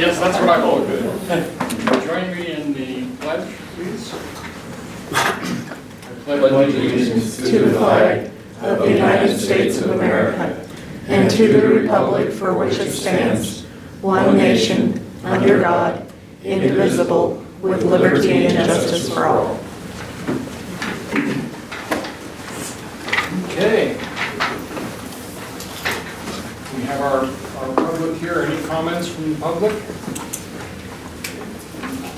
Yes, that's what I vote. Join me in the pledge, please. I pledge allegiance to the flag of the United States of America and to the republic for which it stands, one nation, under God, indivisible, with liberty and justice for all. Okay. We have our public here. Any comments from the public?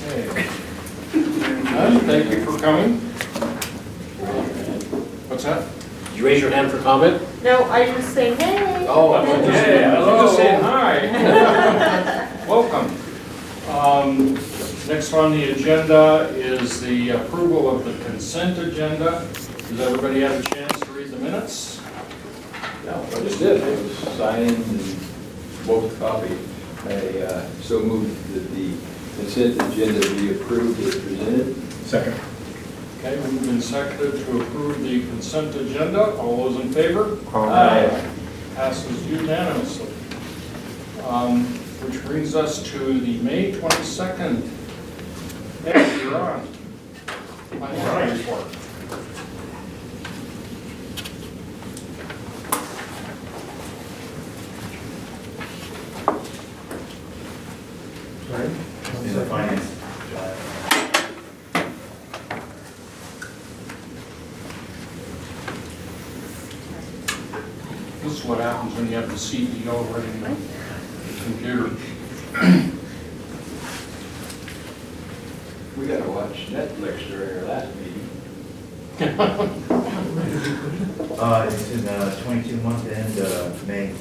Okay. Hearing none, thank you for coming. What's that? Did you raise your hand for comment? No, I just say, hey. Oh, okay. I was just saying hi. Welcome. Next on the agenda is the approval of the consent agenda. Does everybody have a chance to read the minutes? No, I just did. It was signed and both copied. I so moved that the consent agenda be approved as presented. Second. Okay, moved and seconded to approve the consent agenda. All those in favor? Aye. Passes unanimously. Which brings us to the May 22nd. Hey, you're on. Finance report. In the finance. This is what happens when you have the CEO running the computer. We got to watch Netflix during our last meeting. It's in 22 month end, May.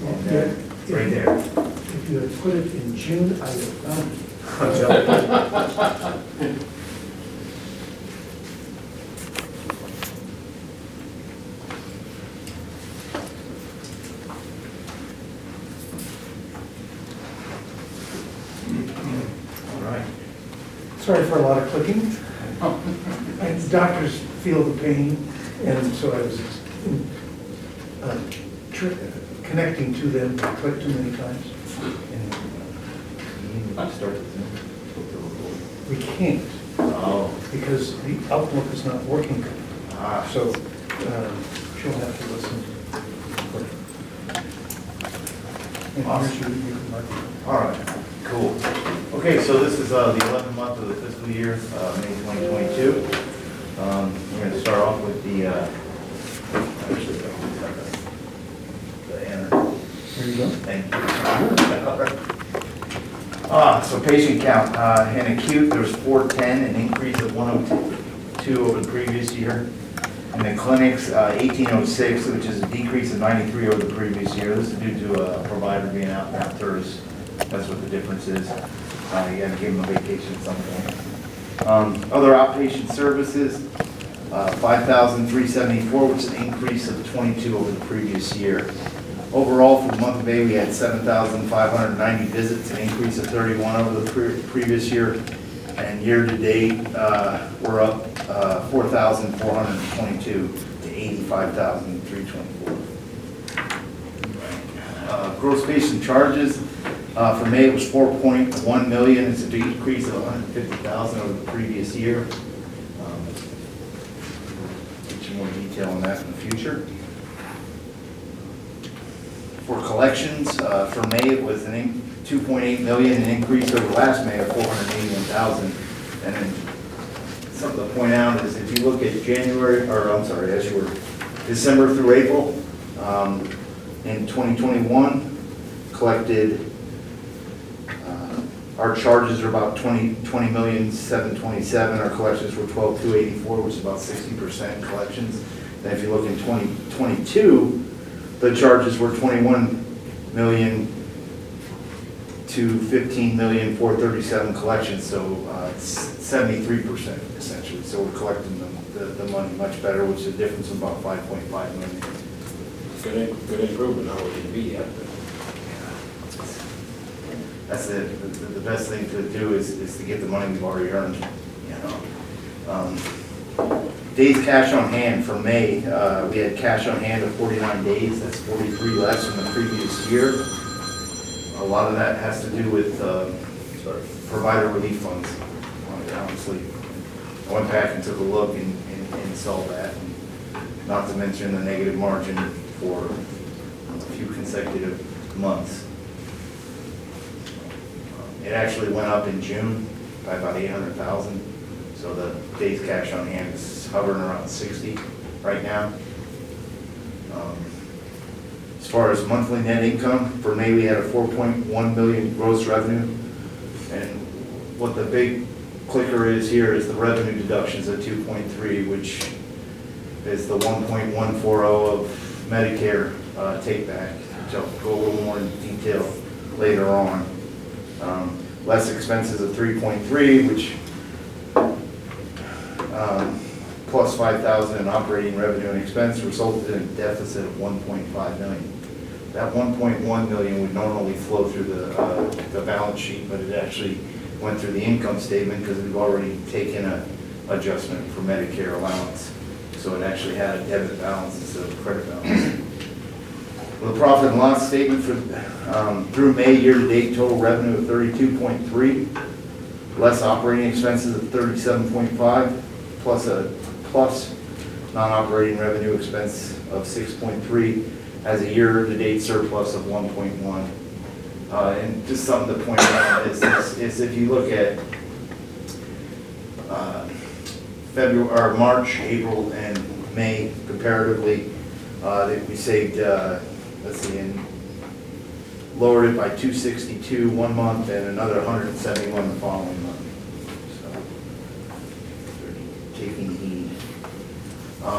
And, right there. If you had put it in June, I would have found it. All right. Sorry for a lot of clicking. And doctors feel the pain, and so I was connecting to them, I clicked too many times. And you need to start the Zoom. We can't, Oh. because the Outlook is not working. So she'll have to listen. And here's you can mark it. All right, cool. Okay, so this is the 11th month of the fiscal year, May 2022. We're going to start off with the, There you go. Thank you. So patient count, in acute, there was 410, an increase of 102 over the previous year. In the clinics, 1806, which is a decrease of 93 over the previous year. This is due to a provider being out now tourists. That's what the difference is. You gotta give them a vacation at some point. Other outpatient services, 5,374, which is an increase of 22 over the previous year. Overall, for the month of May, we had 7,590 visits, an increase of 31 over the previous year. And year-to-date, we're up 4,422 to 85,324. Gross patient charges for May it was 4.1 million. It's a decrease of 150,000 over the previous year. Get you more detail on that in the future. For collections, for May it was 2.8 million, an increase over last May of 481,000. And then something to point out is if you look at December through April, in 2021, collected, our charges are about 20,727,000. Our collections were 12,284, which is about 60% collections. Then if you look in 2022, the charges were 21 million to 15,437,000 collections, so it's 73% essentially. So we're collecting the money much better, which is a difference of about 5.5 million. Good improvement, not where you'd be yet. That's the best thing to do is to get the money we've already earned, you know. days cash on hand for May, we had cash on hand of 49 days. That's 43 less than the previous year. A lot of that has to do with provider relief funds, honestly. I went back and took a look and saw that, and not to mention the negative margin for a few consecutive months. It actually went up in June by about 800,000, so the days cash on hand is hovering around 60 right now. As far as monthly net income, for May we had a 4.1 million gross revenue, and what the big clicker is here is the revenue deductions at 2.3, which is the 1.140 of Medicare take back, which I'll go a little more in detail later on. Less expenses of 3.3, which plus 5,000 in operating revenue and expense resulted in a deficit of 1.5 million. That 1.1 million would normally flow through the balance sheet, but it actually went through the income statement because we've already taken an adjustment for Medicare allowance. So it actually had a debit balance instead of a credit balance. The profit and loss statement for through May year-to-date, total revenue of 32.3, less operating expenses of 37.5, plus non-operating revenue expense of 6.3, has a year-to-date surplus of 1.1. And just something to point out is if you look at February or March, April, and May comparatively, we saved. Let's see, and lowered it by 262 one month and another 171 the following month. So they're taking heed.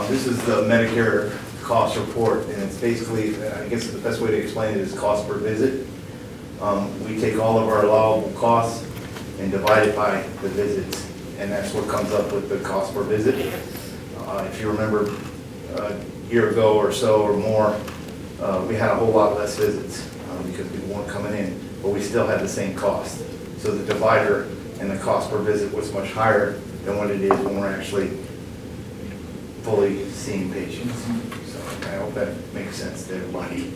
This is the Medicare cost report, and it's basically, I guess the best way to explain it is cost per visit. We take all of our allowable costs and divide it by the visits, and that's what comes up with the cost per visit. If you remember a year ago or so or more, we had a whole lot less visits because people weren't coming in, but we still had the same cost. So the divider and the cost per visit was much higher than what it is when we're actually fully seeing patients. So I hope that makes sense to everybody.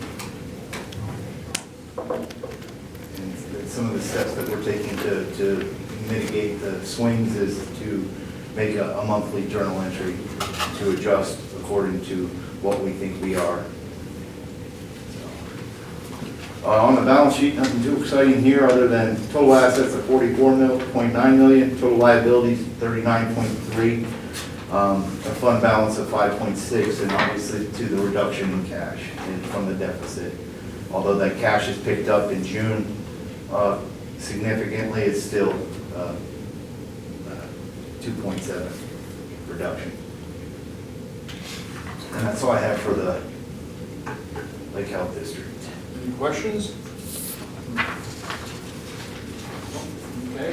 And some of the steps that we're taking to mitigate the swings is to make a monthly journal entry to adjust according to what we think we are. On the balance sheet, nothing too exciting here other than total assets of 44.9 million, total liabilities 39.3, a fund balance of 5.6, and obviously to the reduction in cash from the deficit. Although that cash is picked up in June significantly, it's still 2.7 reduction. And that's all I have for the Lake Health District. Any questions? Okay,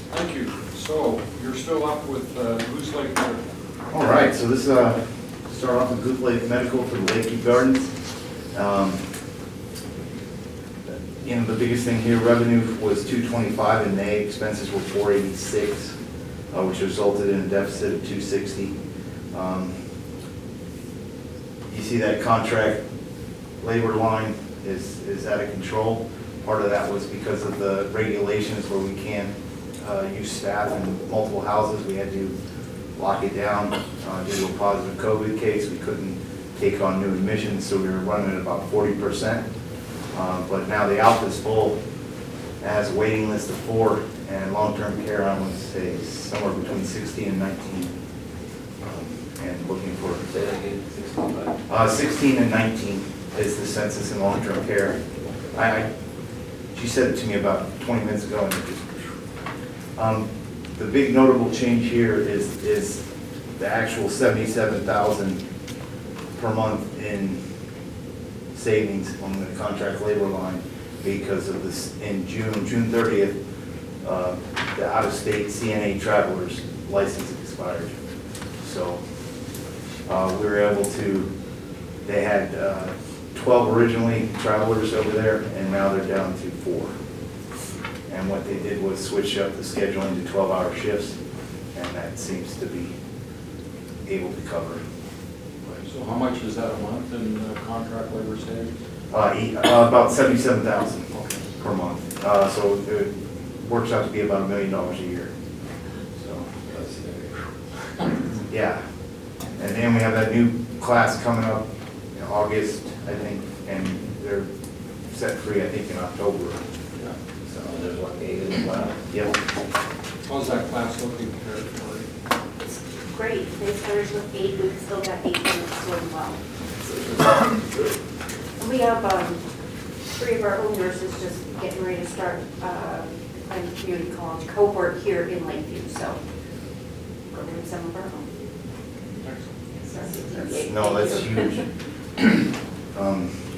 thank you. So you're still up with Goose Lake Medical. All right, so this start off with Goose Lake Medical for the Lakeview Gardens. The biggest thing here, revenue was 225 in May, expenses were 486, which resulted in a deficit of 260. You see that contract labor line is out of control. Part of that was because of the regulations where we can't use staff in multiple houses. We had to lock it down due to a positive COVID case. We couldn't take on new admissions, so we were running at about 40%. But now the Alpha is full. It has a waiting list of 4, and long-term care, I would say, somewhere between 16 and 19. And looking for, Say that again, 65. 16 and 19 is the census in long-term care. She said it to me about 20 minutes ago, and it just, the big notable change here is the actual 77,000 per month in savings on the contract labor line because of this. In June 30th, the out-of-state CNA travelers license expired. So we were able to, they had 12 originally travelers over there, and now they're down to 4. And what they did was switch up the scheduling to 12-hour shifts, and that seems to be able to cover. So how much is that a month in contract labor savings? About 77,000 Okay. per month. So it works out to be about $1 million a year. So, yeah. And then we have that new class coming up in August, I think, and they're set free, I think, in October. Yeah. So, There's what, 8 in the lab? yep. How's that class looking, Terry? It's great. They started with 8, we've still got 8 minutes going well. We have 3 of our own nurses just getting ready to start a community college cohort here in Lakeview, so go to some of our own. No, that's huge.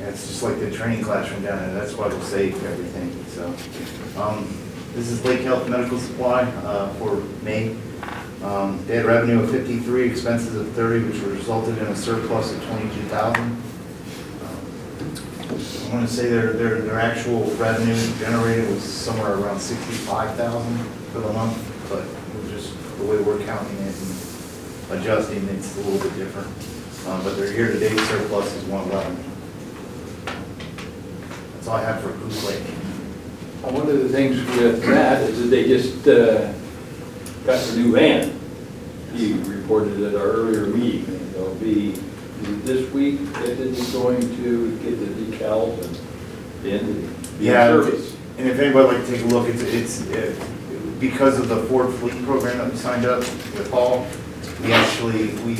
It's just like the training classroom down there, that's why we'll save everything, so. This is Lake Health Medical Supply for May. They had revenue of 53, expenses of 30, which resulted in a surplus of 22,000. I want to say their actual revenue generated was somewhere around 65,000 for the month, but we're just, the way we're counting it and adjusting, it's a little bit different. But their year-to-date surplus is 111. That's all I have for Goose Lake. One of the things with that is that they just got the new van. He reported at our earlier meeting, and they'll be, this week, that is going to get the decals and the end of the Yeah, service. and if anybody would like to take a look, it's because of the Ford Fleet program that we signed up with Paul, we actually, we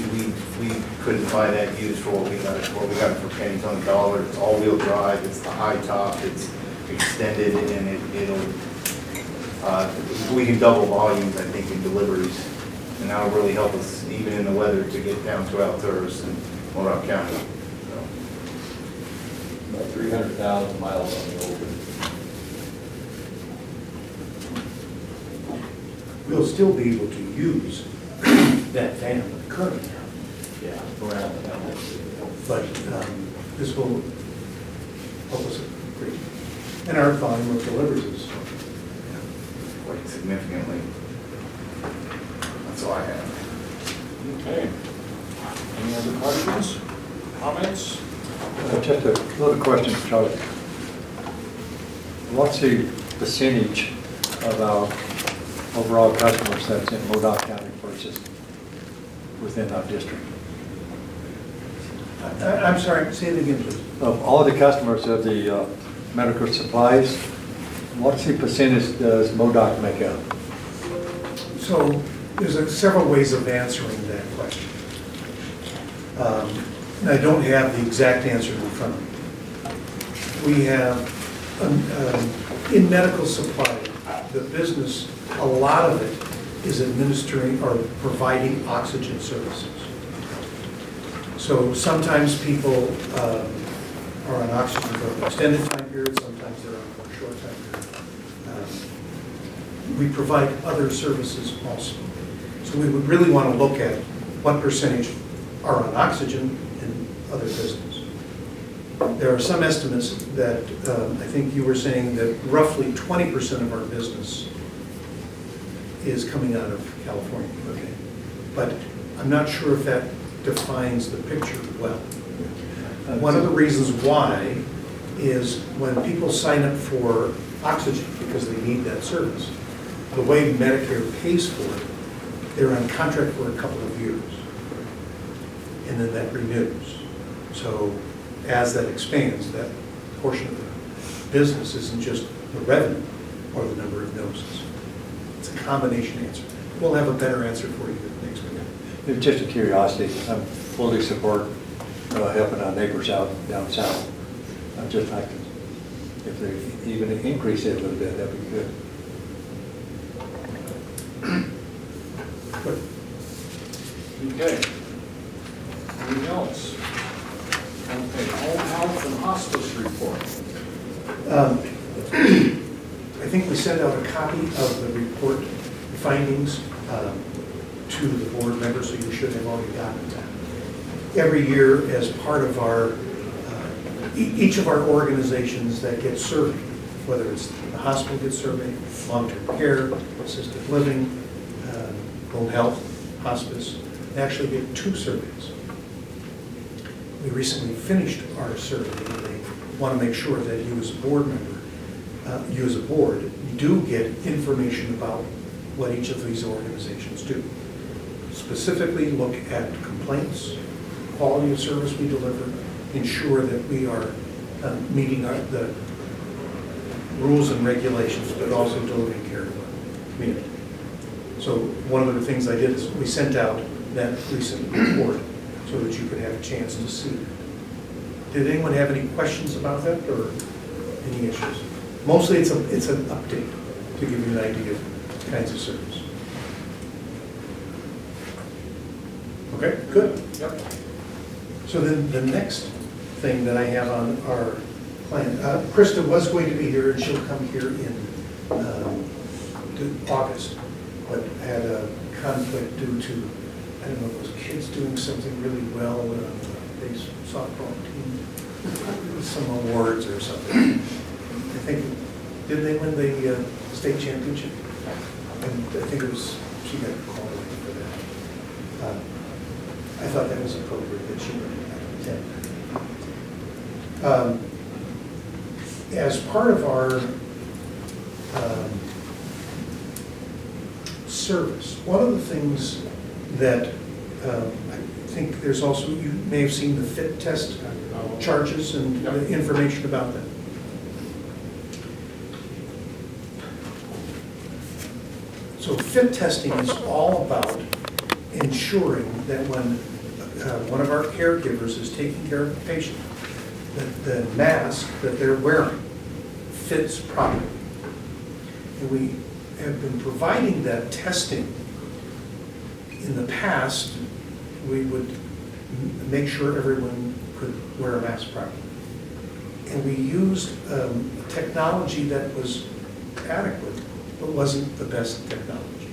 couldn't buy that used for what we got it for. We got it for pennies on the dollar. It's all-wheel drive, it's the high top, it's extended, and it'll, we can double volumes, I think, in deliveries. And that'll really help us, even in the weather, to get down to Alturas and Modoc County. So, About 300,000 miles on the open. We'll still be able to use that van with the current van, Yeah, around the town. but this will help us greatly. And our volume of deliveries is, quite significantly. That's all I have. Okay. Any other questions, comments? Just a little question, Charlie. What's the percentage of our overall customers that's in Modoc County versus within our district? I'm sorry, say it again, please. Of all the customers of the medical supplies, what's the percentage does Modoc make up? So there's several ways of answering that question. And I don't have the exact answer in front of me. We have, in medical supply, the business, a lot of it is administering or providing oxygen services. So sometimes people are on oxygen for an extended time period, sometimes they're on for a short time period. We provide other services also. So we would really want to look at what percentage are on oxygen and other business. There are some estimates that I think you were saying that roughly 20% of our business is coming out of California. Okay. But I'm not sure if that defines the picture well. One of the reasons why is when people sign up for oxygen because they need that service, the way Medicare pays for it, they're on contract for a couple of years. And then that renews. So as that expands, that portion of the business isn't just the revenue or the number of doses. It's a combination answer. We'll have a better answer for you next week. It's just a curiosity. I fully support helping our neighbors out down south. I'd just like to, if they even increase it a little bit, that'd be good. Okay. Anything else? Okay, home health and hospice report. I think we sent out a copy of the report findings to the board members, so you should have already gotten that. Every year, as part of our, each of our organizations that get surveyed, whether it's the hospital gets surveyed, long-term care, assisted living, home health, hospice, They actually get 2 surveys. We recently finished our survey, and they want to make sure that you as a board member, you as a board, do get information about what each of these organizations do. Specifically, look at complaints, quality of service we deliver, ensure that we are meeting the rules and regulations, but also delivering care to the community. So one of the things I did is we sent out that recent report so that you could have a chance to see it. Did anyone have any questions about that or any issues? Mostly it's an update to give you an idea of kinds of service. Okay, good. Yep. So then the next thing that I have on our plan, Krista was going to be here and she'll come here in August, but had a conflict due to, I don't know, it was kids doing something really well on the base softball team, with some awards or something. I think, did they win the state championship? And I think it was, she got called away for that. I thought that was appropriate that she would attend. As part of our service, one of the things that I think there's also, you may have seen the fit test charges and the information about that. So fit testing is all about ensuring that when one of our caregivers is taking care of a patient, that the mask that they're wearing fits properly. And we have been providing that testing. In the past, we would make sure everyone could wear a mask properly. And we used technology that was adequate, but wasn't the best technology.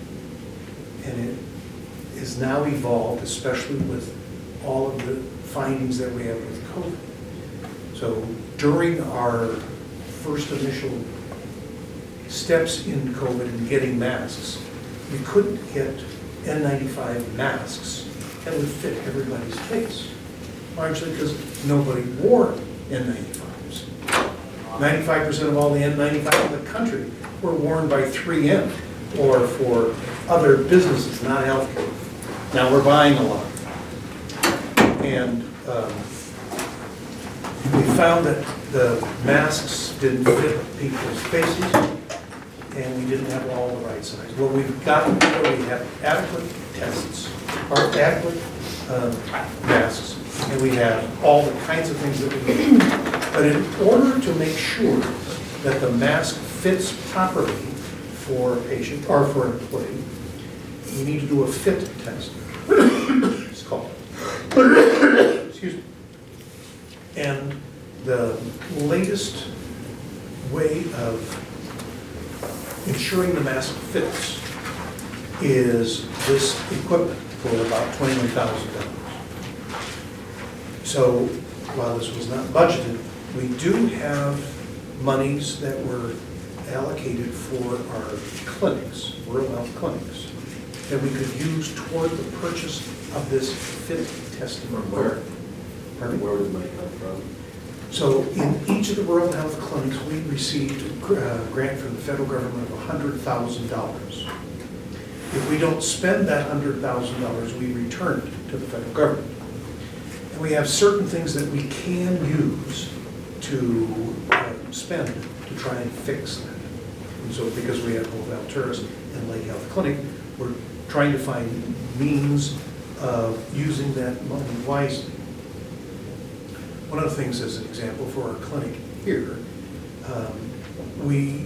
And it is now evolved, especially with all of the findings that we have with COVID. So during our first initial steps in COVID and getting masks, we couldn't get N95 masks that would fit everybody's face, largely because nobody wore N95s. 95% of all the N95 in the country were worn by 3M or for other businesses, not healthcare. Now we're buying a lot. And we found that the masks didn't fit people's faces, and we didn't have all the right size. Well, we've gotten to where we have adequate tests, or adequate masks, and we have all the kinds of things that we need. But in order to make sure that the mask fits properly for a patient or for an employee, we need to do a fit test. It's called. Excuse me. And the latest way of ensuring the mask fits is this equipment for about $21,000. So while this was not budgeted, we do have monies that were allocated for our clinics, rural health clinics, that we could use toward the purchase of this fit testing. From where? Pardon? Where would the money come from? So in each of the rural health clinics, we received a grant from the federal government of $100,000. If we don't spend that $100,000, we return it to the federal government. And we have certain things that we can use to spend to try and fix that. And so because we have both Alturas and Lake Health Clinic, we're trying to find means of using that money wisely. One of the things, as an example, for our clinic here, we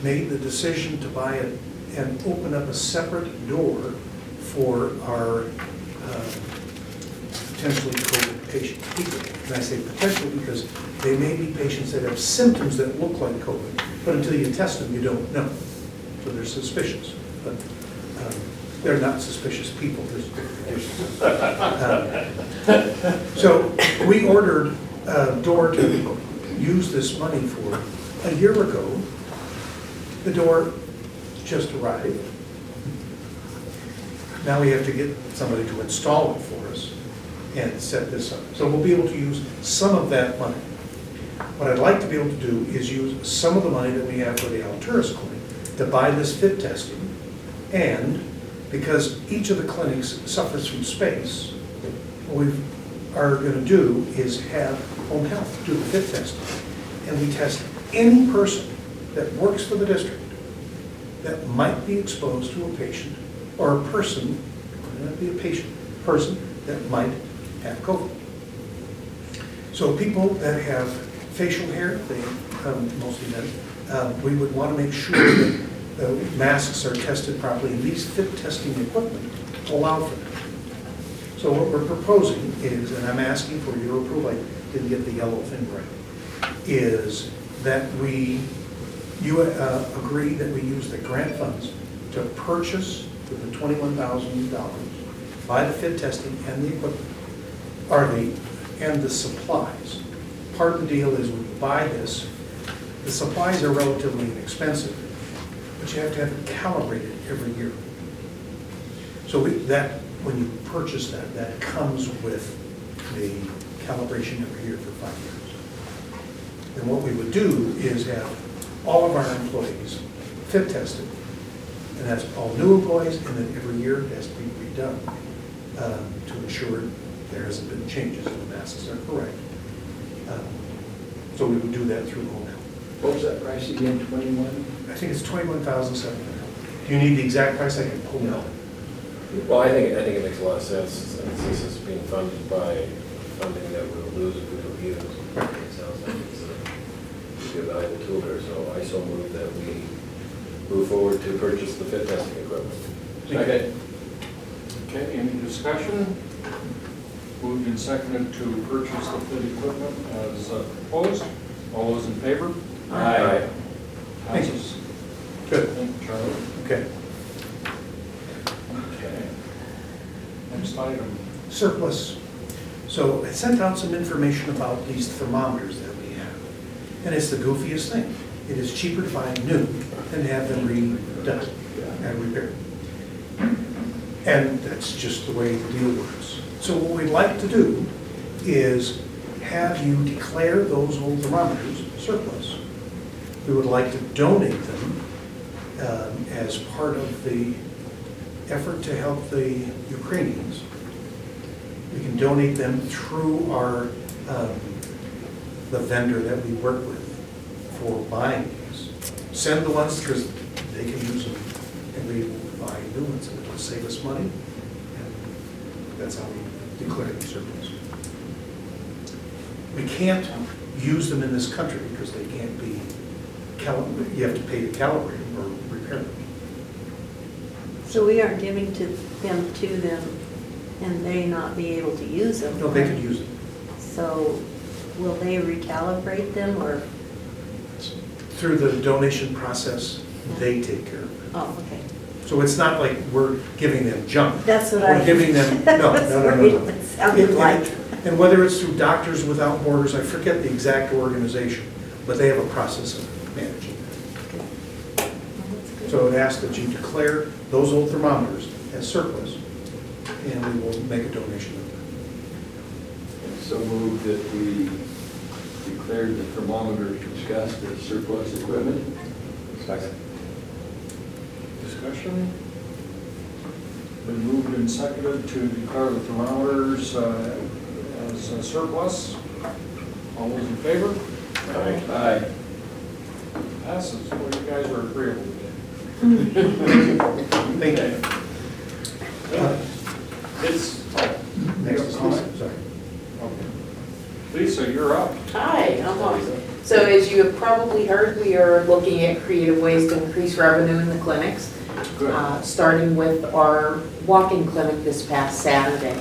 made the decision to buy it and open up a separate door for our potentially COVID patient people. And I say potentially because they may be patients that have symptoms that look like COVID, but until you test them, you don't know. So they're suspicious, but they're not suspicious people, they're suspicious. So we ordered a door to use this money for a year ago. The door just arrived. Now we have to get somebody to install it for us and set this up. So we'll be able to use some of that money. What I'd like to be able to do is use some of the money that we have for the Alturas Clinic to buy this fit testing. And because each of the clinics suffers from space, what we are going to do is have home health do the fit testing. And we test any person that works for the district that might be exposed to a patient or a person, it might not be a patient, person that might have COVID. So people that have facial hair, they mostly men, we would want to make sure that the masks are tested properly, and these fit testing equipment allow for that. So what we're proposing is, and I'm asking for your approval, I didn't get the yellow thing right, is that you agree that we use the grant funds to purchase with the $21,000, buy the fit testing and the equipment, and the supplies. Part of the deal is we buy this, the supplies are relatively inexpensive, but you have to have it calibrated every year. So when you purchase that, that comes with the calibration every year for 5 years. And what we would do is have all of our employees fit tested, and that's all new employees, and then every year it has to be redone to ensure there hasn't been changes and the masks are correct. So we would do that through home health. What was that price again, 21? I think it's $21,700. Do you need the exact price? I can pull it out. Well, I think it makes a lot of sense, since this is being funded by funding that we'll lose if we don't use. It sounds like it's a valuable tool there, so I so move that we move forward to purchase the fit testing equipment. Second. Okay, any discussion? Moved and seconded to purchase the fit equipment as proposed. All those in favor? Aye. Passes. Good. Thank you, Charlie. Okay. Okay. Next item. Surplus. So I sent out some information about these thermometers that we have. And it's the goofiest thing. It is cheaper to buy new than to have them redone and repaired. And that's just the way the deal works. So what we'd like to do is have you declare those old thermometers surplus. We would like to donate them as part of the effort to help the Ukrainians. We can donate them through our the vendor that we work with for buying these. Send the ones because they can use them, and we will buy new ones, and it'll save us money. And that's how we declare them surplus. We can't use them in this country because they can't be you have to pay to calibrate them or repair them. So we are giving them to them and they not be able to use them? No, they could use them. So will they recalibrate them or? Through the donation process, they take care of it. Oh, okay. So it's not like we're giving them junk. That's what We're giving them, no. It sounded like. And whether it's through Doctors Without Borders, I forget the exact organization, but they have a process of managing that. So it asks that you declare those old thermometers as surplus, and we will make a donation of them. So moved that we declared the thermometer discussed as surplus equipment. Second. Discussion? Been moved and seconded to declare the thermometers as a surplus. All those in favor? Aye. Passes. Well, you guys are agreeable today. Thank you. It's, Next is Lisa, sorry. okay. Lisa, you're up. Hi, I'm Lisa. So as you have probably heard, we are looking at creative ways to increase revenue in the clinics. Good. Starting with our walk-in clinic this past Saturday.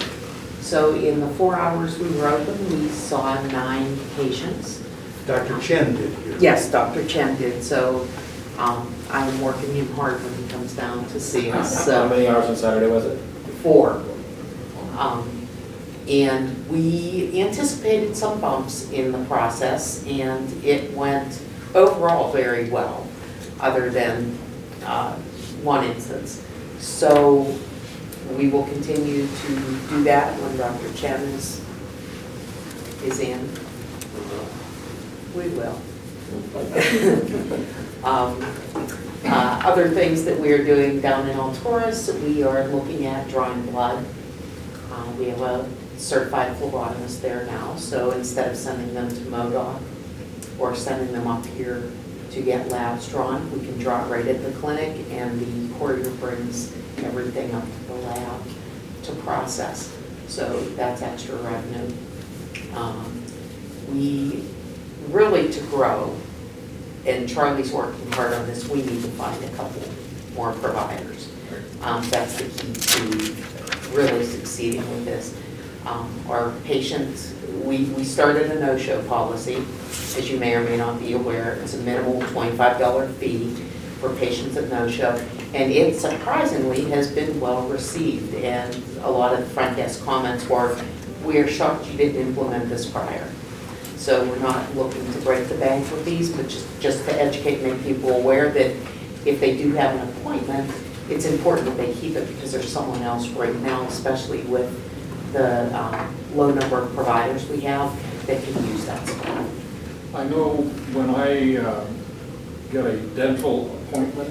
So in the 4 hours we were open, we saw 9 patients. Dr. Chen did here. Yes, Dr. Chen did, so I'm working him hard when he comes down to see us. How many hours on Saturday was it? 4. And we anticipated some bumps in the process, and it went overall very well, other than one instance. So we will continue to do that when Dr. Chen is in. We will. Other things that we are doing down in Alturas, we are looking at drawing blood. We have a certified phlebotomist there now, so instead of sending them to MoDOC or sending them up here to get labs drawn, we can draw it right at the clinic, and the courier brings everything up to the lab to process. So that's extra revenue. We really, to grow, and Charlie's working hard on this, we need to find a couple more providers. That's the key to really succeeding with this. Our patients, we started a no-show policy, as you may or may not be aware. It's a minimal $25 fee for patients that no-show, and it surprisingly has been well received. And a lot of the front desk comments were, "We are shocked you didn't implement this prior." So we're not looking to break the bank with these, but just to educate, make people aware that if they do have an appointment, it's important that they keep it, because there's someone else right now, especially with the low number of providers we have, that can use that spot. I know when I get a dental appointment,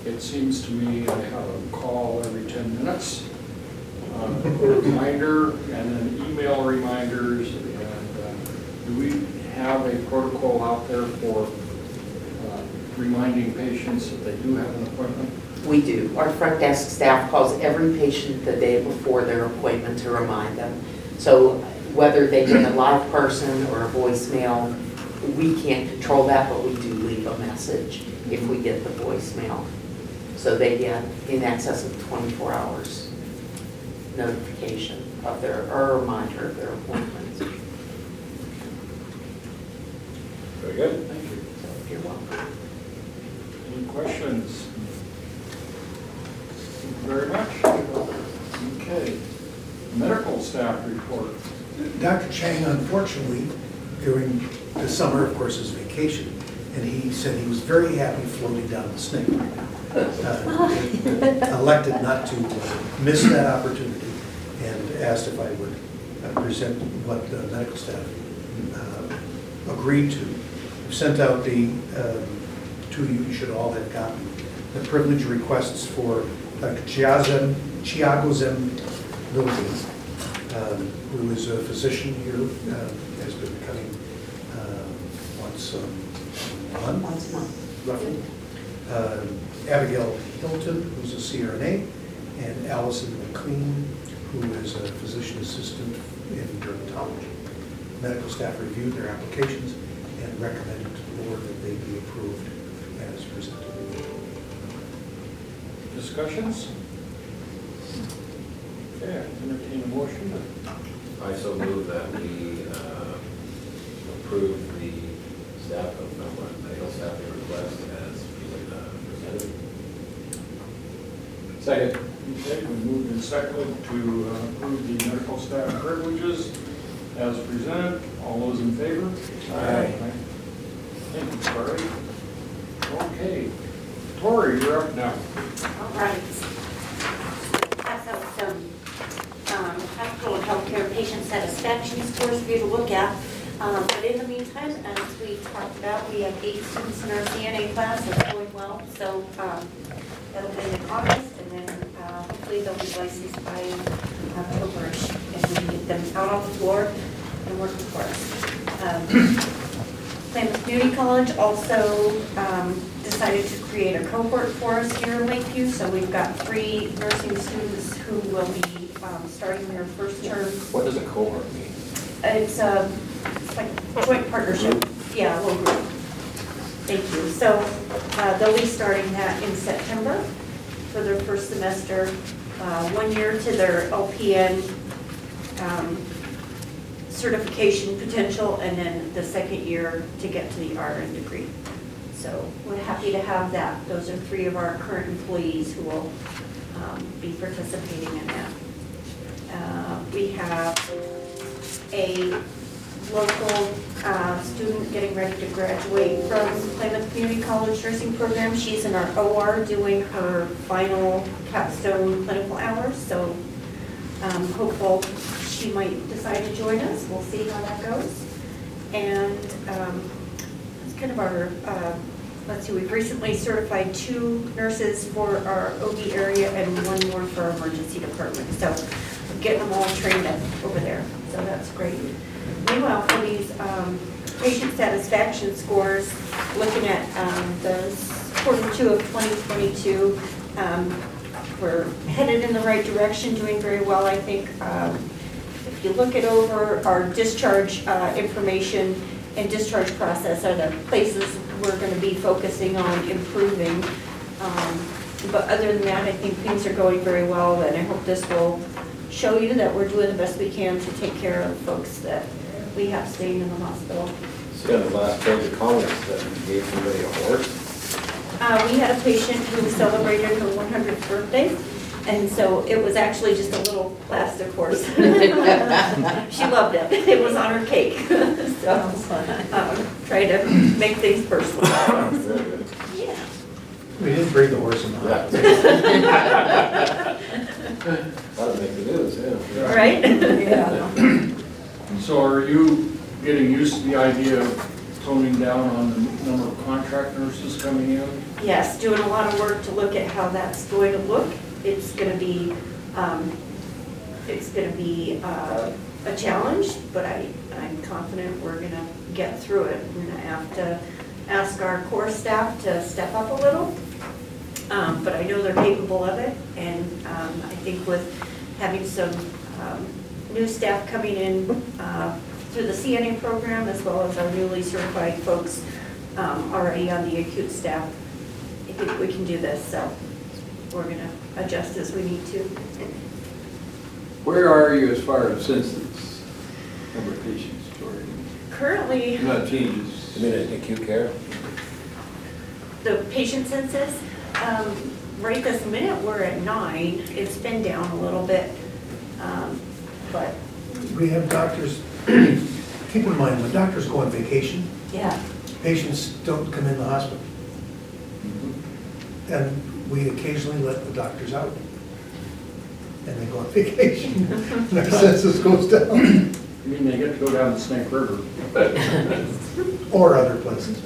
it seems to me I have a call every 10 minutes, a reminder, and then email reminders. And do we have a protocol out there for reminding patients that they do have an appointment? We do. Our front desk staff calls every patient the day before their appointment to remind them. So whether they get a live person or a voicemail, we can't control that, but we do leave a message if we get the voicemail. So they get in excess of 24 hours notification of or a reminder of their appointments. Very good. Thank you. So you're welcome. Any questions? Thank you very much. Okay. Medical staff report. Dr. Chang, unfortunately, during the summer, of course, is vacation, and he said he was very happy floating down the snake right now. Elected not to miss that opportunity, and asked if I would present what the medical staff agreed to. We've sent out the, to you should all have gotten the privilege requests for Dr. Chiagozem Lilly, who is a physician here, has been coming once a month, roughly. Abigail Hilton, who's a CRNA, and Allison McLean, who is a physician assistant in dermatology. Medical staff reviewed their applications and recommended to the board that they be approved as presented. Discussions? Okay, I entertain a motion. I so move that we approve the staff of medical staffing request as presented. Second. Okay, we moved and seconded to approve the medical staff privileges as presented. All those in favor? Aye. Thank you, Corey. Okay, Tori, you're up now. All right. Pass out some hospital and healthcare patient satisfaction scores for you to look at. But in the meantime, as we talked about, we have 8 students in our CNA class. That's going well. So that'll be in August, and then hopefully they'll be licensed by October-ish, and we can get them out on the floor and working for us. Plymouth Community College also decided to create a cohort for us here in Lakeview. So we've got 3 nursing students who will be starting their first term. What does a cohort mean? It's like a joint partnership. Yeah, a little group. Thank you. So they'll be starting that in September for their first semester, 1 year to their LPN certification potential, and then the second year to get to the RN degree. So we're happy to have that. Those are 3 of our current employees who will be participating in that. We have a local student getting ready to graduate from Plymouth Community College Nursing Program. She's in our OR doing her final capstone clinical hours, so hopeful she might decide to join us. We'll see how that goes. And that's kind of our, let's see, we've recently certified 2 nurses for our OB area and 1 more for our emergency department. So we're getting them all trained up over there, so that's great. Meanwhile, for these patient satisfaction scores, looking at the quarter 2 of 2022, we're headed in the right direction, doing very well, I think. If you look at over our discharge information and discharge process are the places we're going to be focusing on improving. But other than that, I think things are going very well, and I hope this will show you that we're doing the best we can to take care of folks that we have staying in the hospital. See on the last page of comments that you gave somebody a horse. We had a patient who celebrated her 100th birthday, and so it was actually just a little plastic horse. She loved it. It was on her cake. So, try to make things personal. Very good. Yeah. We didn't bring the horse in the house. That'll make the news, yeah. Right? Yeah. So are you getting used to the idea of toning down on the number of contract nurses coming in? Yes, doing a lot of work to look at how that's going to look. It's going to be a challenge, but I'm confident we're going to get through it. We're going to have to ask our core staff to step up a little, but I know they're capable of it, and I think with having some new staff coming in through the CNA program, as well as our newly certified folks already on the acute staff, I think we can do this, so we're going to adjust as we need to. Where are you as far as census, number of patients, Tori? Currently, Not changes. You mean in acute care? the patient census, right this minute, we're at 9. It's been down a little bit, but We have doctors, keep in mind, when doctors go on vacation, yeah. patients don't come in the hospital. And we occasionally let the doctors out. And they go on vacation, and our census goes down, You mean they get to go down the Snake River? or other places.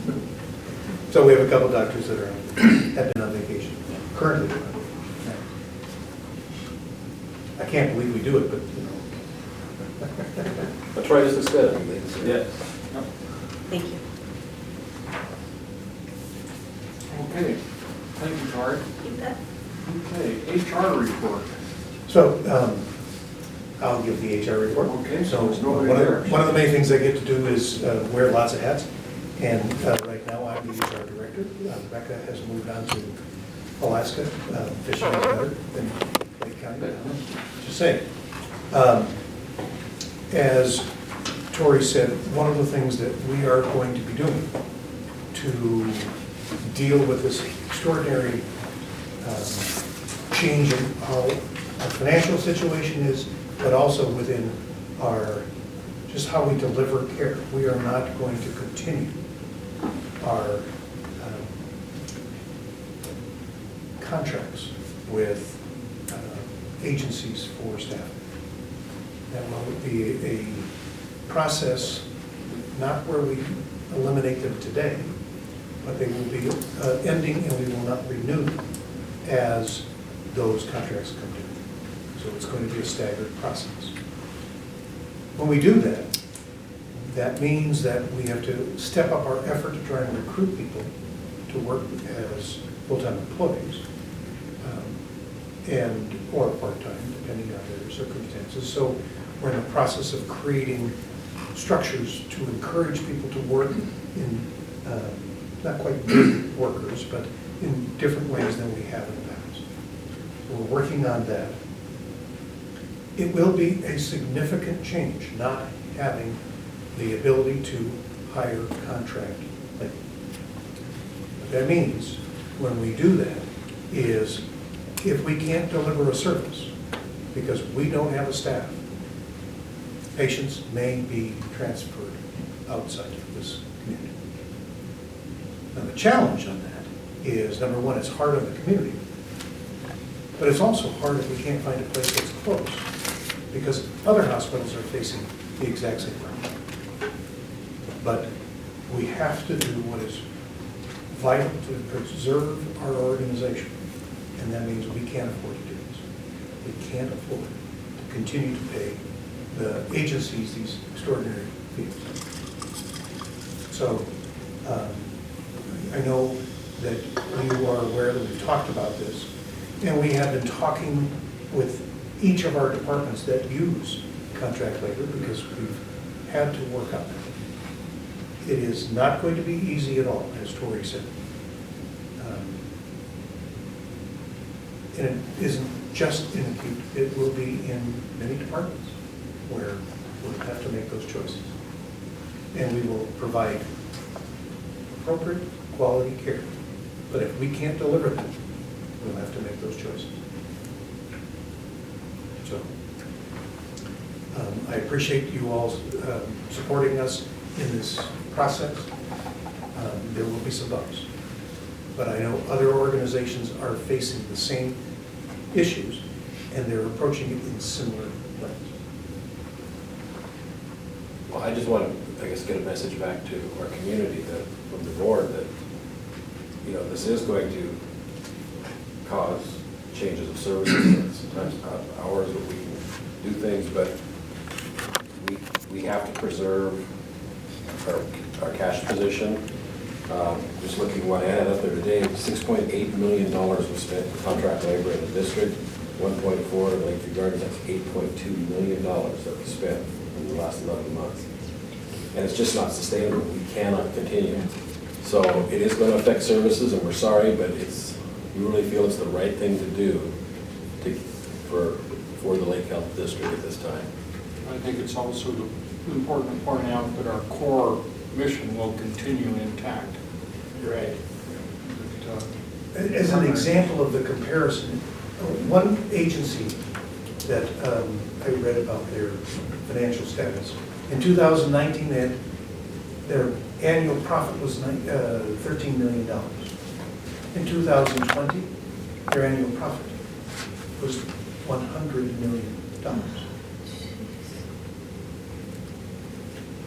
So we have a couple doctors that have been on vacation, currently they're on vacation. I can't believe we do it, but, you know. I'll try this instead of things. Yes. Thank you. Okay, thank you, Tari. You bet. Okay, HR report. So, I'll give the HR report. Okay, so So there's nobody one there. of the main things I get to do is wear lots of hats. And right now, I'm the HR director. Rebecca has moved on to Alaska. Fishing is better than Lake County. Just saying. As Tori said, one of the things that we are going to be doing to deal with this extraordinary change in how our financial situation is, but also within our, just how we deliver care. We are not going to continue our contracts with agencies for staff. That will be a process, not where we eliminate them today, but they will be ending and we will not renew as those contracts come due. So it's going to be a staggered process. When we do that, that means that we have to step up our effort to try and recruit people to work as full-time employees, or part-time, depending on their circumstances. So we're in the process of creating structures to encourage people to work in, not quite gig workers, but in different ways than we have in the past. So we're working on that. It will be a significant change, not having the ability to hire contract labor. What that means, when we do that, is if we can't deliver a service because we don't have a staff, patients may be transferred outside of this community. Now, the challenge on that is, number one, it's hard on the community, but it's also hard if we can't find a place that's close, because other hospitals are facing the exact same problem. But we have to do what is vital to preserve our organization, and that means we can't afford to do this. We can't afford to continue to pay the agencies these extraordinary fees. So I know that you are aware that we've talked about this, and we have been talking with each of our departments that use contract labor because we've had to work on it. It is not going to be easy at all, as Tori said. And it isn't just in acute, it will be in many departments where we'll have to make those choices. And we will provide appropriate quality care. But if we can't deliver that, we'll have to make those choices. So I appreciate you all supporting us in this process. There will be some bumps. But I know other organizations are facing the same issues, and they're approaching it in similar ways. Well, I just want to, I guess, get a message back to our community that, from the board, that, you know, this is going to cause changes of services, and sometimes hours where we can do things, but we have to preserve our cash position. Just looking what I had up there today, $6.8 million was spent for contract labor in the district, 1.4 in Lakeview Gardens, that's $8.2 million that was spent in the last 11 months. And it's just not sustainable. We cannot continue. So it is going to affect services, and we're sorry, but we really feel it's the right thing to do for the Lake Health District at this time. I think it's also important to point out that our core mission will continue intact. Right. As an example of the comparison, one agency that I read about their financial status, in 2019, their annual profit was $13 million. In 2020, their annual profit was $100 million.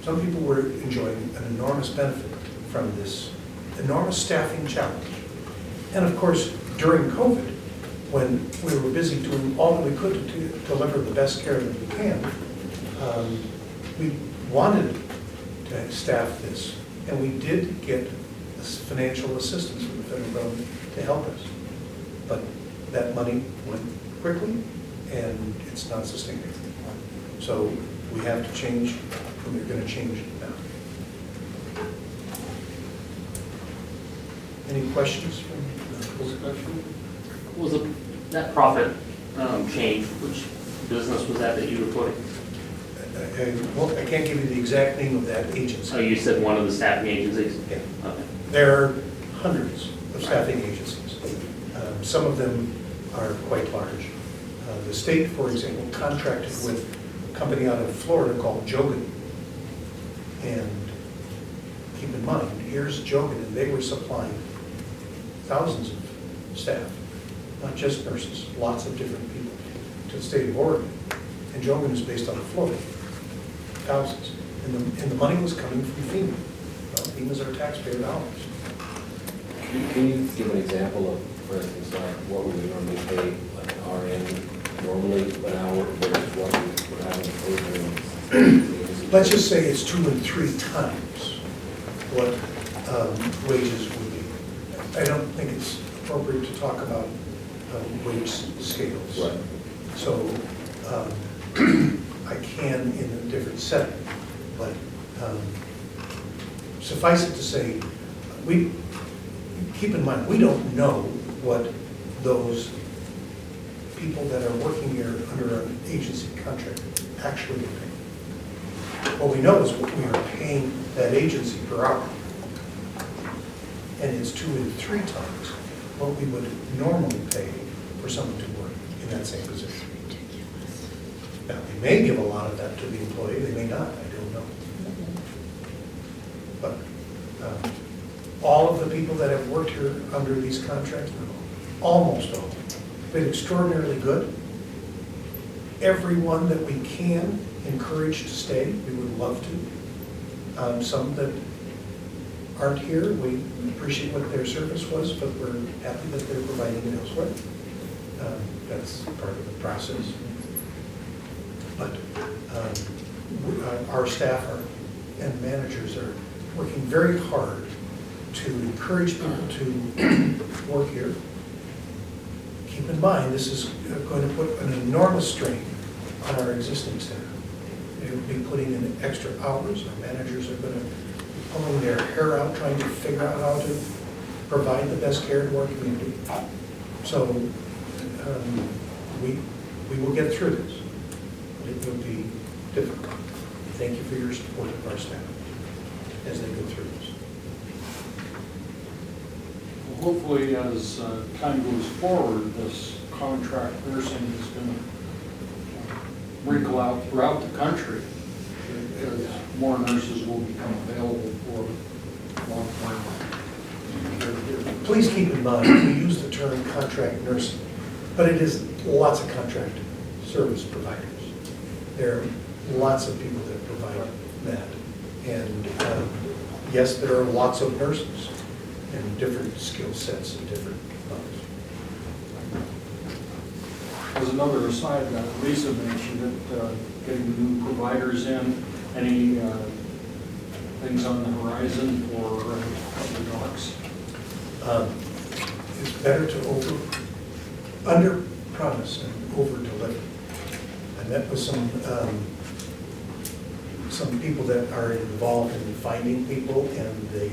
Some people were enjoying an enormous benefit from this enormous staffing challenge. And of course, during COVID, when we were busy doing all that we could to deliver the best care that we can, we wanted to staff this, and we did get financial assistance from the federal government to help us. But that money went quickly, and it's not sustainable. So we have to change, and we're going to change now. Any questions from the discussion? Was the net profit change, which business was that you were quoting? Well, I can't give you the exact name of that agency. Oh, you said one of the staffing agencies? Yeah. Okay. There are hundreds of staffing agencies. Some of them are quite large. The state, for example, contracted with a company out of Florida called Jogan. And keep in mind, here's Jogan, and they were supplying thousands of staff, not just nurses, lots of different people to the state of Oregon. And Jogan is based out of Florida, thousands. And the money was coming from FEMA. Well, FEMA's our taxpayer dollars. Can you give an example of, for instance, like what we would normally pay like an RN normally an hour versus what we're having to pay during? Let's just say it's 2 and 3 times what wages would be. I don't think it's appropriate to talk about wage scales. Right. So I can in a different setting, but suffice it to say, keep in mind, we don't know what those people that are working here under an agency contract actually get paid. What we know is what we are paying that agency per hour. And it's 2 and 3 times what we would normally pay for someone to work in that same position. Now, they may give a lot of that to the employee, they may not, I don't know. But all of the people that have worked here under these contracts, almost all, been extraordinarily good. Everyone that we can encourage to stay, we would love to. Some that aren't here, we appreciate what their service was, but we're happy that they're providing it elsewhere. That's part of the process. But our staff and managers are working very hard to encourage people to work here. Keep in mind, this is going to put an enormous strain on our existing staff. They will be putting in extra hours. Our managers are going to be pulling their hair out, trying to figure out how to provide the best care to our community. So we will get through this, but it will be difficult. Thank you for your support of our staff as they go through this. Well, hopefully, as time goes forward, this contract nursing is going to wrinkle out throughout the country, because more nurses will become available for long-term care. Please keep in mind, we use the term contract nursing, but it is lots of contract service providers. There are lots of people that provide that. And yes, there are lots of nurses and different skill sets and different levels. As another aside, Lisa mentioned that getting new providers in, any things on the horizon for the docs? It's better to under promise and over deliver. I met with some people that are involved in finding people, and they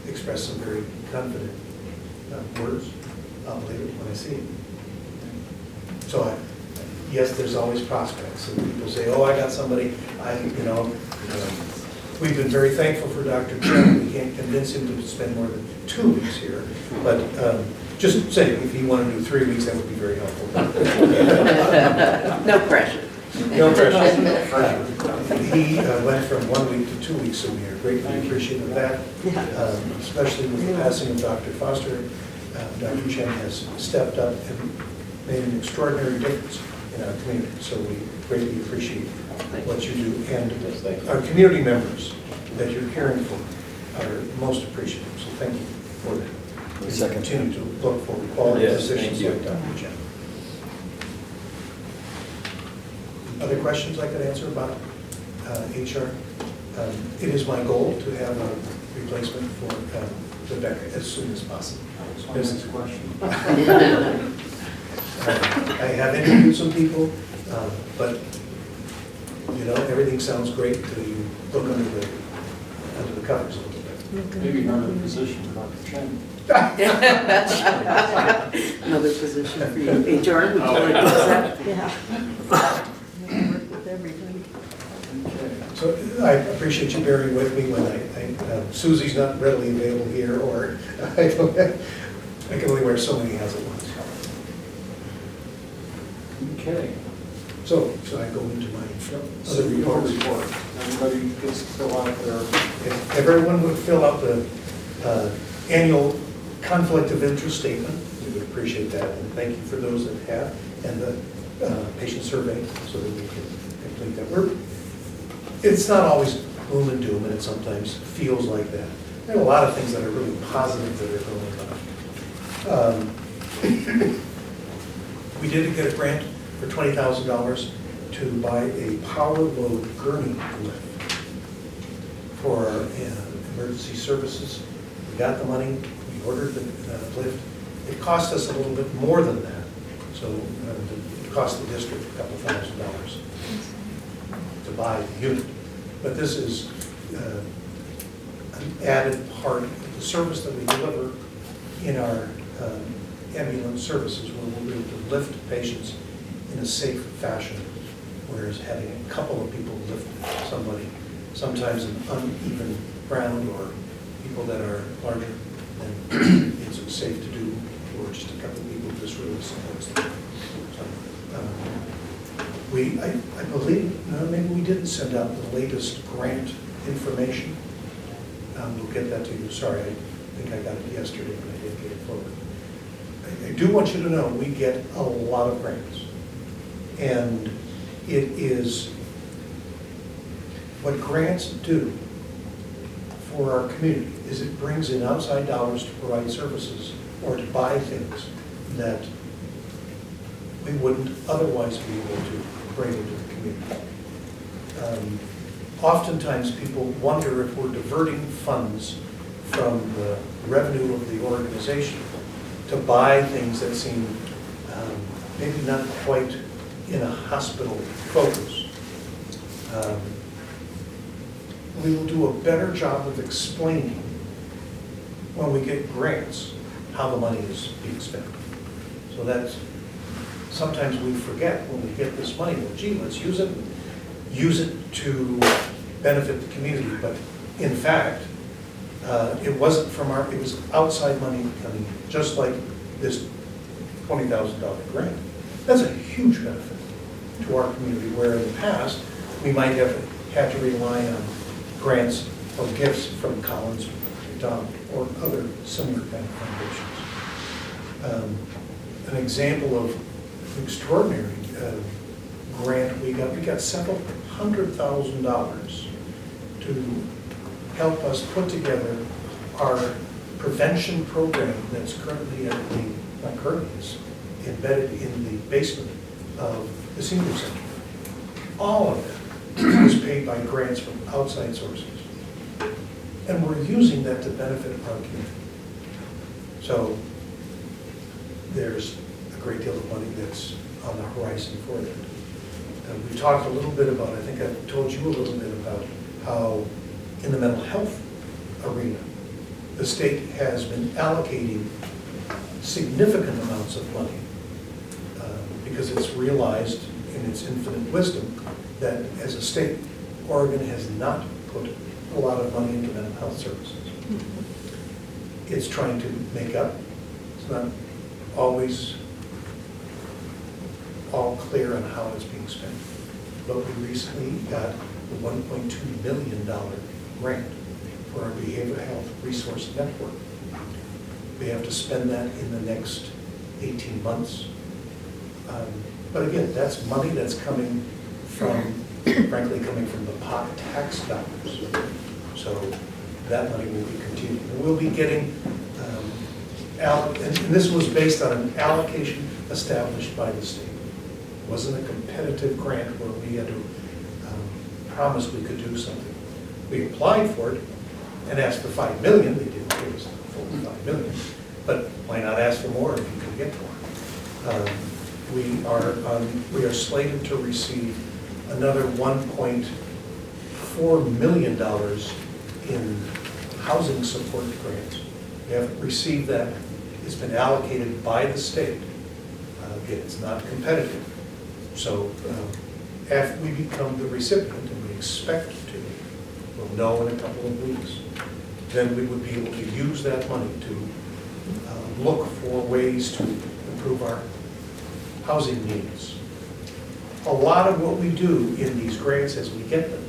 express some very confident words. I'll believe it when I see it. So yes, there's always prospects, and people say, "Oh, I got somebody." We've been very thankful for Dr. Chen. We can't convince him to spend more than 2 weeks here, but just saying, if he wanted to do 3 weeks, that would be very helpful. No pressure. No pressure. He went from 1 week to 2 weeks, so we are greatly appreciative of that, especially with the passing of Dr. Foster. Dr. Chen has stepped up and made an extraordinary difference in our community, so we greatly appreciate what you do. And our community members that you're caring for are most appreciative, so thank you for that. We Second. continue to look for quality Yes, positions thank you. like Dr. Chen. Other questions I could answer about HR? It is my goal to have a replacement for Rebecca as soon as possible. That's my next question. I have interviewed some people, but everything sounds great until you look under the covers a little bit. Maybe another position for Dr. Chen. Another position for you. HR, would you like to accept? Yeah. Work with everybody. So I appreciate you bearing with me when Susie's not readily available here, or I can only wear so many hats at once. Okay. So should I go into my So other your reports? report, everybody gets to fill out their, If everyone would fill out the annual conflict of interest statement, we would appreciate that, and thank you for those that have, and the patient survey, so that we can complete that. It's not always gloom and doom, and it sometimes feels like that. There are a lot of things that are really positive that are going on. We did get a grant for $20,000 to buy a power load gurney lift for our emergency services. We got the money, we ordered the lift. It cost us a little bit more than that, so it cost the district a couple $1,000 to buy the unit. But this is an added part of the service that we deliver in our ambulance services, where we'll be able to lift patients in a safe fashion, whereas having a couple of people lift somebody, sometimes in uneven ground or people that are larger, then it's safe to do, or just a couple of people just really supports them. So, I believe, no, maybe we didn't send out the latest grant information. We'll get that to you. Sorry, I think I got it yesterday, but I didn't get it forward. I do want you to know, we get a lot of grants. And it is, what grants do for our community is it brings in outside dollars to provide services or to buy things that we wouldn't otherwise be able to bring into the community. Oftentimes people wonder if we're diverting funds from the revenue of the organization to buy things that seem maybe not quite in a hospital focus. We will do a better job of explaining when we get grants how the money is being spent. So that's, sometimes we forget when we get this money, well, gee, let's use it to benefit the community. But in fact, it wasn't from our, it was outside money coming in, just like this $20,000 grant. That's a huge benefit to our community, where in the past, we might have had to rely on grants or gifts from Collins, McDonald, or other similar kind of foundations. An example of extraordinary grant we got several $100,000 to help us put together our prevention program that's currently not currently, is embedded in the basement of the senior center. All of that was paid by grants from outside sources. And we're using that to benefit our community. So there's a great deal of money that's on the horizon for that. We talked a little bit about, I think I told you a little bit about how in the mental health arena, the state has been allocating significant amounts of money because it's realized in its infinite wisdom that as a state, Oregon has not put a lot of money into mental health services. It's trying to make up. It's not always all clear on how it's being spent. But we recently got the $1.2 million grant for our behavioral health resource network. We have to spend that in the next 18 months. But again, that's money that's coming from, frankly, coming from the pot tax dollars. So that money will be continuing. And we'll be getting, and this was based on an allocation established by the state. It wasn't a competitive grant where we had to promise we could do something. We applied for it and asked for $5 million. They didn't give us the full $5 million. But why not ask for more if you can get more? We are slated to receive another $1.4 million in housing support grants. We haven't received that. It's been allocated by the state. Again, it's not competitive. So after we become the recipient, and we expect to, we'll know in a couple of weeks, then we would be able to use that money to look for ways to improve our housing needs. A lot of what we do in these grants as we get them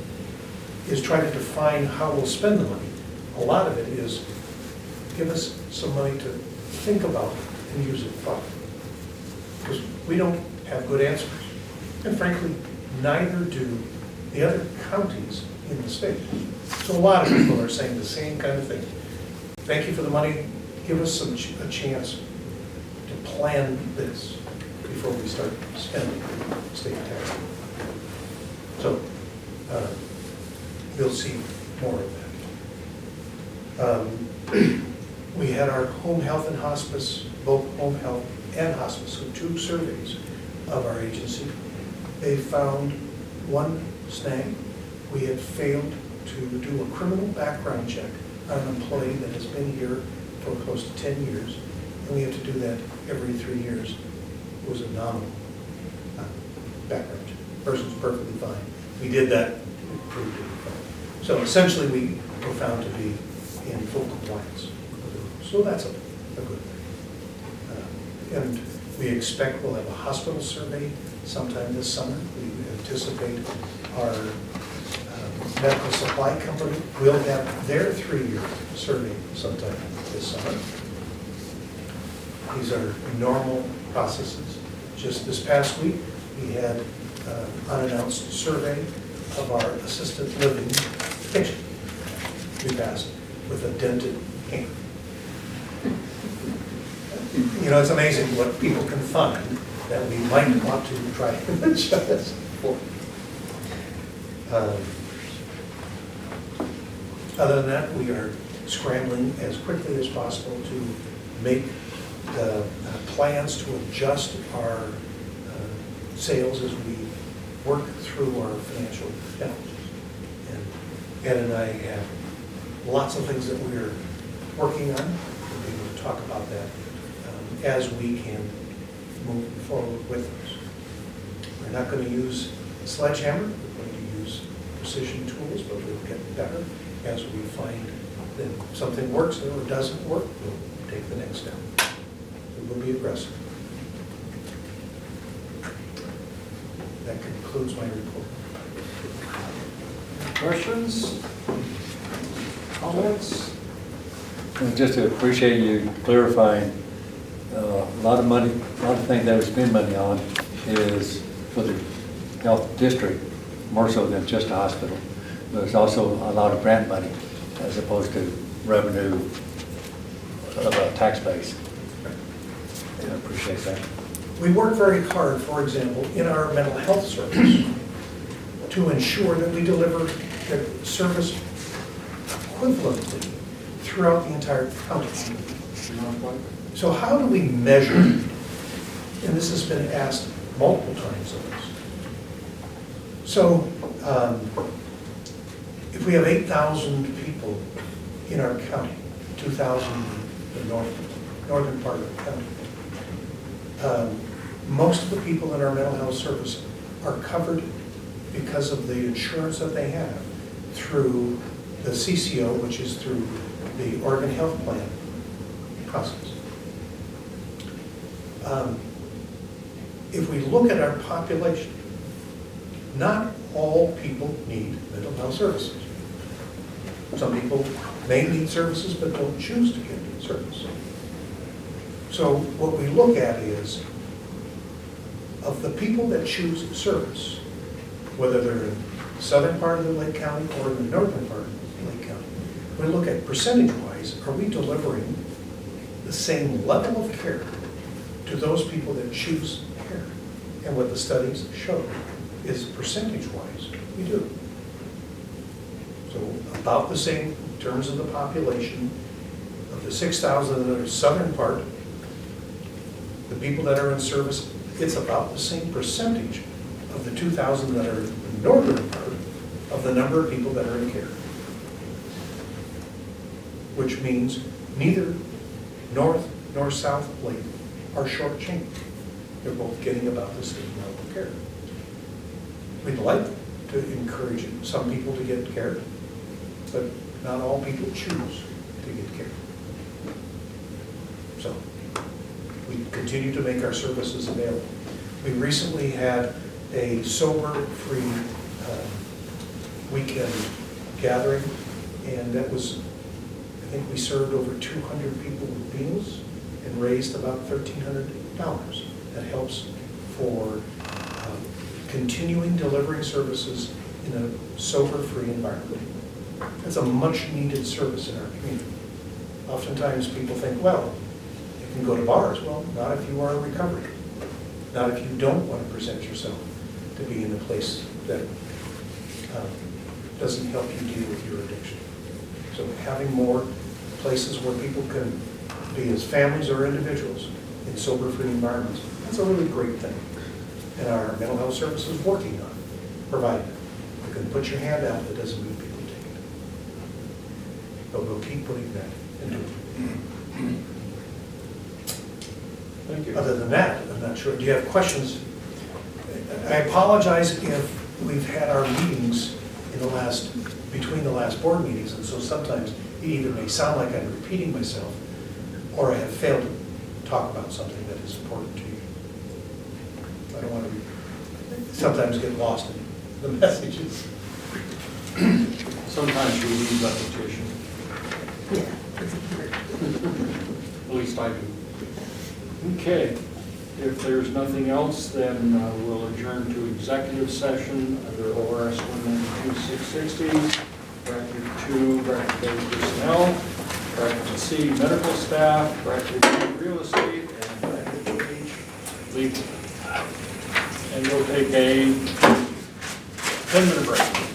is try to define how we'll spend the money. A lot of it is give us some money to think about and use it for. Because we don't have good answers. And frankly, neither do the other counties in the state. So a lot of people are saying the same kind of thing. Thank you for the money. Give us a chance to plan this before we start spending state tax. So we'll see more of that. We had our home health and hospice, both home health and hospice, so 2 surveys of our agency. They found one snag. We had failed to do a criminal background check on an employee that has been here for close to 10 years, and we have to do that every 3 years. It was a nominal background check. Person's perfectly fine. We did that, it proved to be fine. So essentially, we were found to be in full compliance. So that's a good thing. And We expect we'll have a hospital survey sometime this summer. We anticipate our medical supply company will have their 3-year survey sometime this summer. These are normal processes. Just this past week, we had unannounced survey of our assisted living kitchen. We passed with a dented pane. You know, it's amazing what people can find that we might want to try and adjust for. Other than that, we are scrambling as quickly as possible to make the plans to adjust our sales as we work through our financial challenges. And Ed and I have lots of things that we're working on. We'll be able to talk about that as we can move forward with those. We're not going to use sledgehammer. We're going to use precision tools, but we'll get better as we find that something works or doesn't work. We'll take the next step. We will be aggressive. That concludes my report. Questions? Comments? And just to appreciate you clarifying, a lot of money, a lot of things that we spend money on is for the health district, more so than just a hospital. There's also a lot of grant money as opposed to revenue of a tax base. I appreciate that. We work very hard, for example, in our mental health service to ensure that we deliver the service equivalently throughout the entire county. So how do we measure, and this has been asked multiple times of us. So if we have 8,000 people in our county, 2,000 in the northern part of the county, most of the people in our mental health service are covered because of the insurance that they have through the CCO, which is through the Oregon Health Plan process. If we look at our population, not all people need mental health services. Some people may need services but don't choose to get service. So what we look at is, of the people that choose service, whether they're in the southern part of the Lake County or in the northern part of Lake County, we look at percentage-wise, are we delivering the same level of care to those people that choose care? And what the studies show is percentage-wise, we do. So about the same in terms of the population. Of the 6,000 that are southern part, the people that are in service, it's about the same percentage of the 2,000 that are in the northern part of the number of people that are in care. Which means neither north nor south Lake are shortchanged. They're both getting about the same level of care. We'd like to encourage some people to get care, but not all people choose to get care. So we continue to make our services available. We recently had a sober-free weekend gathering, and that was, I think we served over 200 people with meals and raised about $1,300. That helps for continuing delivering services in a sober-free environment. It's a much-needed service in our community. Oftentimes people think, well, you can go to bars. Well, not if you are in recovery. Not if you don't want to present yourself to be in a place that doesn't help you deal with your addiction. So having more places where people can be as families or individuals in sober-free environments, that's a really great thing. And our mental health service is working on providing it. You can put your hand out, that doesn't mean people take it. But we'll keep putting that into it. Thank you. Other than that, I'm not sure. Do you have questions? I apologize if we've had our meetings in the between the last board meetings, and so sometimes it either may sound like I'm repeating myself, or I have failed to talk about something that is important to you. I don't want to sometimes get lost in the messages. Sometimes we need repetition, at least I do. Okay, if there's nothing else, then we'll adjourn to executive session under ORS 192-660, bracket 2, bracket A personnel, bracket C medical staff, bracket D real estate, and bracket H legal. And we'll take a 10-minute break.